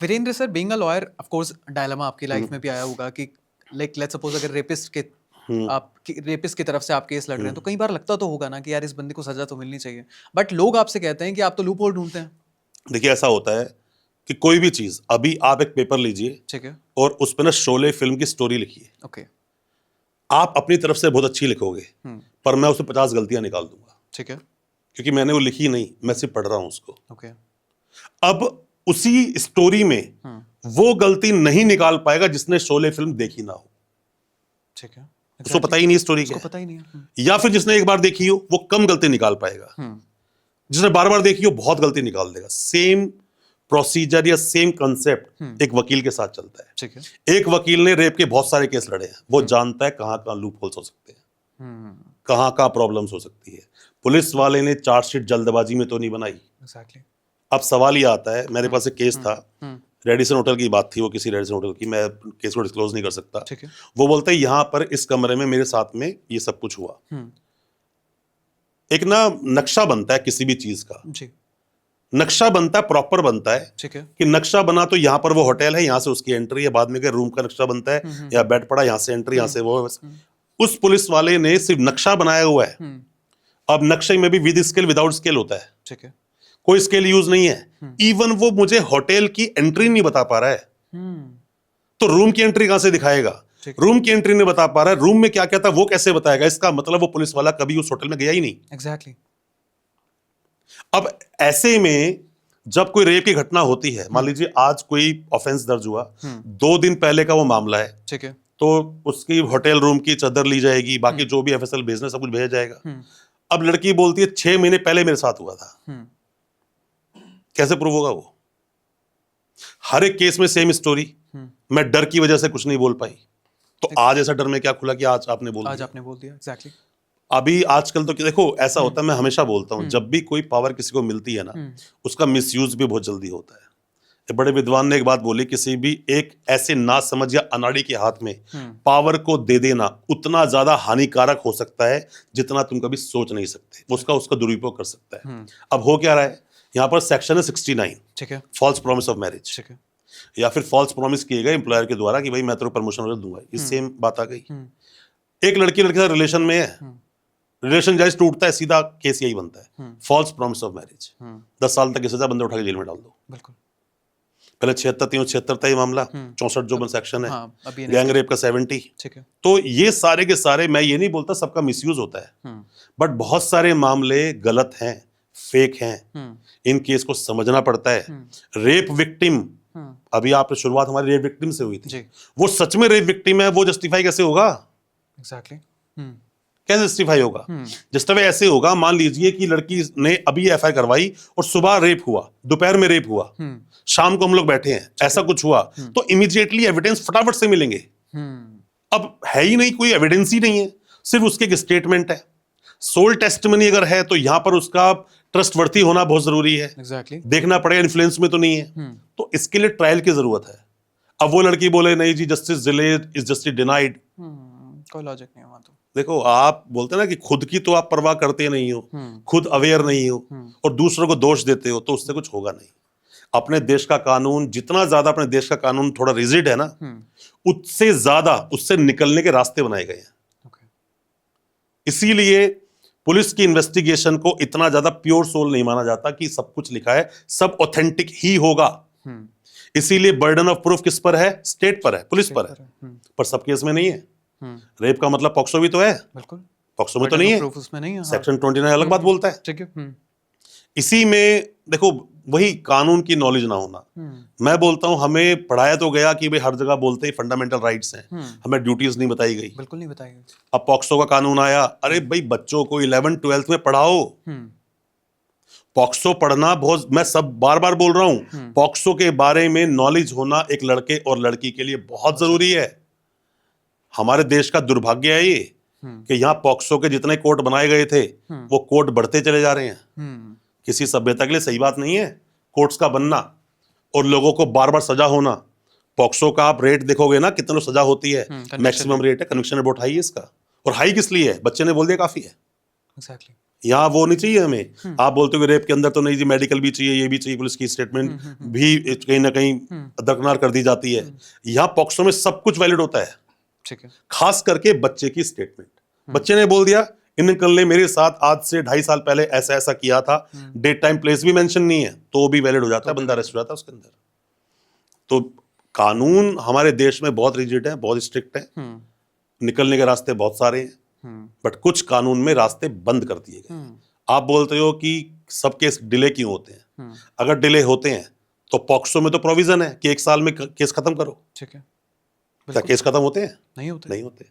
Virendra sir, being a lawyer, of course dilemma आपकी life में भी आया होगा कि लाइक लेट्स सपोज अगर आप रेपिस्ट की तरफ से आप केस लड़ रहे हैं तो कई बार लगता तो होगा ना कि यार इस बंदे को सजा तो मिलनी चाहिए, बट लोग आपसे कहते हैं कि आप तो लूप होल ढूंढते हैं। देखिए ऐसा होता है कि कोई भी चीज, अभी आप एक पेपर लीजिए, ठीक है, और उस पर ना शोले फिल्म की स्टोरी लिखिए। ओके, आप अपनी तरफ से बहुत अच्छी लिखोगे, पर मैं उसमें 50 गलतियां निकाल दूंगा, ठीक है, क्योंकि मैंने वो लिखी नहीं, मैं सिर्फ पढ़ रहा हूं उसको। ओके, अब उसी स्टोरी में वो गलती नहीं निकाल पाएगा जिसने शोले फिल्म देखी ना हो, ठीक है, उसको पता ही नहीं स्टोरी क्या उसको पता ही नहीं है। या फिर जिसने एक बार देखी हो वो कम गलती निकाल पाएगा, जिसने बार बार देखी हो बहुत गलती निकाल देगा। सेम प्रोसीजर या सेम कंसेप्ट एक वकील के साथ चलता है। ठीक है, एक वकील ने रेप के बहुत सारे केस लड़े हैं, वो जानता है कहां कहां लूप होल्स हो सकते हैं, कहां कहां प्रॉब्लम्स हो सकती है। पुलिस वाले ने चार्जशीट जल्दबाजी में तो नहीं बनाई। एग्जैक्टली। अब सवाल ये आता है, मेरे पास एक केस था, रेडिसन होटल की बात थी, वो किसी रेडिसन होटल की, मैं केस को डिस्क्लोज नहीं कर सकता। ठीक है, वो बोलते हैं यहां पर इस कमरे में मेरे साथ में ये सब कुछ हुआ। एक ना नक्शा बनता है किसी भी चीज का, जी, नक्शा बनता है, प्रॉपर बनता है, ठीक है, कि नक्शा बना तो यहाँ पर वो होटल है, यहाँ से उसकी एंट्री है, बाद में रूम का नक्शा बनता है, या बेड पड़ा, यहाँ से एंट्री, यहाँ से वो। उस पुलिस वाले ने सिर्फ नक्शा बनाया हुआ है। अब नक्शे में भी विद स्केल विदाउट स्केल होता है, ठीक है, कोई स्केल यूज नहीं है। इवन वो मुझे होटल की एंट्री नहीं बता पा रहा है, तो रूम की एंट्री कहां से दिखाएगा? रूम की एंट्री नहीं बता पा रहा है, रूम में क्या क्या था वो कैसे बताएगा? इसका मतलब वो पुलिस वाला कभी उस होटल में गया ही नहीं। एग्जैक्टली। अब ऐसे में जब कोई रेप की घटना होती है, मान लीजिए आज कोई ऑफेंस दर्ज हुआ, 2 दिन पहले का वो मामला है, ठीक है, तो उसकी होटल रूम की चादर ली जाएगी, बाकी जो भी एफएसएल भेजना सब कुछ भेजा जाएगा। अब लड़की बोलती है 6 महीने पहले मेरे साथ हुआ था, कैसे प्रूव होगा वो? हर एक केस में सेम स्टोरी, मैं डर की वजह से कुछ नहीं बोल पाई, तो आज ऐसा डर में क्या खुला कि आज आपने बोल दिया। एग्जैक्टली। अभी आजकल तो देखो ऐसा होता है, मैं हमेशा बोलता हूं, जब भी कोई पावर किसी को मिलती है ना, उसका मिसयूज भी बहुत जल्दी होता है। एक बड़े विद्वान ने एक बात बोली, किसी भी एक ऐसे नासमझ या अनाड़ी के हाथ में पावर को दे देना उतना ज्यादा हानिकारक हो सकता है जितना तुम कभी सोच नहीं सकते। उसका दुरुपयोग कर सकता है। अब हो क्या रहा है यहाँ पर, सेक्शन है 69, ठीक है, फॉल्स प्रॉमिस ऑफ मैरिज, ठीक है, या फिर फॉल्स प्रॉमिस किए गए एम्प्लॉयर के द्वारा कि भाई मैं तेरे को प्रमोशन दूंगा, ये सेम बात आ गई। एक लड़की लड़के के साथ रिलेशन में है, रिलेशन जैसे टूटता है, सीधा केस यही बनता है, फॉल्स प्रॉमिस ऑफ मैरिज, 10 साल तक की सजा, बंदे उठा के जेल में डाल दो। बिल्कुल। पहले 76 था ये मामला, 64 जो सेक्शन है, हाँ, गैंग रेप का 70। ठीक है, तो ये सारे के सारे, मैं ये नहीं बोलता सबका मिसयूज होता है, बट बहुत सारे मामले गलत हैं, फेक हैं, इन केस को समझना पड़ता है। रेप विक्टिम, अभी आपने शुरुआत हमारी रेप विक्टिम से हुई थी, वो सच में रेप विक्टिम है, वो जस्टिफाई कैसे होगा? एग्जैक्टली। कैसे जस्टिफाई होगा? जस्टिफाई ऐसे होगा, मान लीजिए कि लड़की ने अभी एफआईआर करवाई और सुबह रेप हुआ, दोपहर में रेप हुआ, शाम को हम लोग बैठे हैं, ऐसा कुछ हुआ, तो इमीडिएटली एविडेंस फटाफट से मिलेंगे। अब है ही नहीं, कोई एविडेंस ही नहीं है, सिर्फ उसके एक स्टेटमेंट है। सोल टेस्टिमनी अगर है तो यहां पर उसका ट्रस्टवर्थी होना बहुत जरूरी है। एग्जैक्टली। देखना पड़ेगा इन्फ्लुएंस में तो नहीं है, तो इसके लिए ट्रायल की जरूरत है। अब वो लड़की बोले नहीं जी, justice delayed is justice denied, कोई लॉजिक नहीं हुआ। तो देखो आप बोलते हैं ना कि खुद की तो आप परवाह करते नहीं हो, खुद अवेयर नहीं हो, और दूसरों को दोष देते हो, तो उससे कुछ होगा नहीं। अपने देश का कानून, जितना ज्यादा अपने देश का कानून थोड़ा रिजिड है ना, उससे ज्यादा उससे निकलने के रास्ते बनाए गए हैं। इसीलिए पुलिस की इन्वेस्टिगेशन को इतना ज्यादा प्योर सोल नहीं माना जाता कि सब कुछ लिखा है सब ऑथेंटिक ही होगा। इसीलिए बर्डन ऑफ प्रूफ किस पर है? स्टेट पर है, पुलिस पर है, पर सब केस में नहीं है। रेप का मतलब पॉक्सो भी तो है, बिल्कुल, पॉक्सो में तो नहीं है, उसमें नहीं है। सेक्शन 29 अलग बात बोलता है। ठीक है। इसी में देखो वही कानून की नॉलेज ना होना। मैं बोलता हूं हमें पढ़ाया तो गया कि भाई हर जगह बोलते हैं फंडामेंटल राइट्स हैं, हमें ड्यूटीज नहीं बताई गई। बिल्कुल नहीं बताई गई। अब पॉक्सो का कानून आया, अरे भाई बच्चों को 11th 12th में पढ़ाओ। पॉक्सो पढ़ना बहुत, मैं सब बार बार बोल रहा हूं, पॉक्सो के बारे में नॉलेज होना एक लड़के और लड़की के लिए बहुत जरूरी है। हमारे देश का दुर्भाग्य है ये कि यहाँ पॉक्सो के जितने कोर्ट बनाए गए थे वो कोर्ट बढ़ते चले जा रहे हैं। किसी सभ्यता के लिए सही बात नहीं है कोर्ट्स का बनना और लोगों को बार बार सजा होना। पॉक्सो का आप रेट देखोगे ना, कितने सजा होती है, मैक्सिमम रेट है, कन्विक्शन रेट बहुत हाई है इसका। और हाई किस लिए है? बच्चे ने बोल दिया काफी है। Exactly. यहाँ वो नहीं चाहिए हमें। आप बोलते हो कि रेप के अंदर तो नहीं जी, मेडिकल भी चाहिए, ये भी चाहिए, पुलिस की स्टेटमेंट भी कहीं ना कहीं दरकिनार कर दी जाती है। यहाँ पॉक्सो में सब कुछ वैलिड होता है, ठीक है। खास करके बच्चे की स्टेटमेंट। बच्चे ने बोल दिया इन अंकल ने मेरे साथ आज से 2.5 साल पहले ऐसा ऐसा किया था, डेट टाइम प्लेस भी मेंशन नहीं है, तो वो भी वैलिड हो जाता है, बंदा अरेस्ट हो जाता है उसके अंदर। तो कानून हमारे देश में बहुत रिजिड है, बहुत स्ट्रिक्ट है, निकलने के रास्ते बहुत सारे हैं, बट कुछ कानून में रास्ते बंद कर दिए गए। आप बोलते हो कि सब केस डिले क्यों होते हैं? अगर डिले होते हैं तो पॉक्सो में तो प्रोविजन है कि 1 साल में केस खत्म करो। ठीक है। क्या केस खत्म होते हैं? नहीं होते। नहीं होते।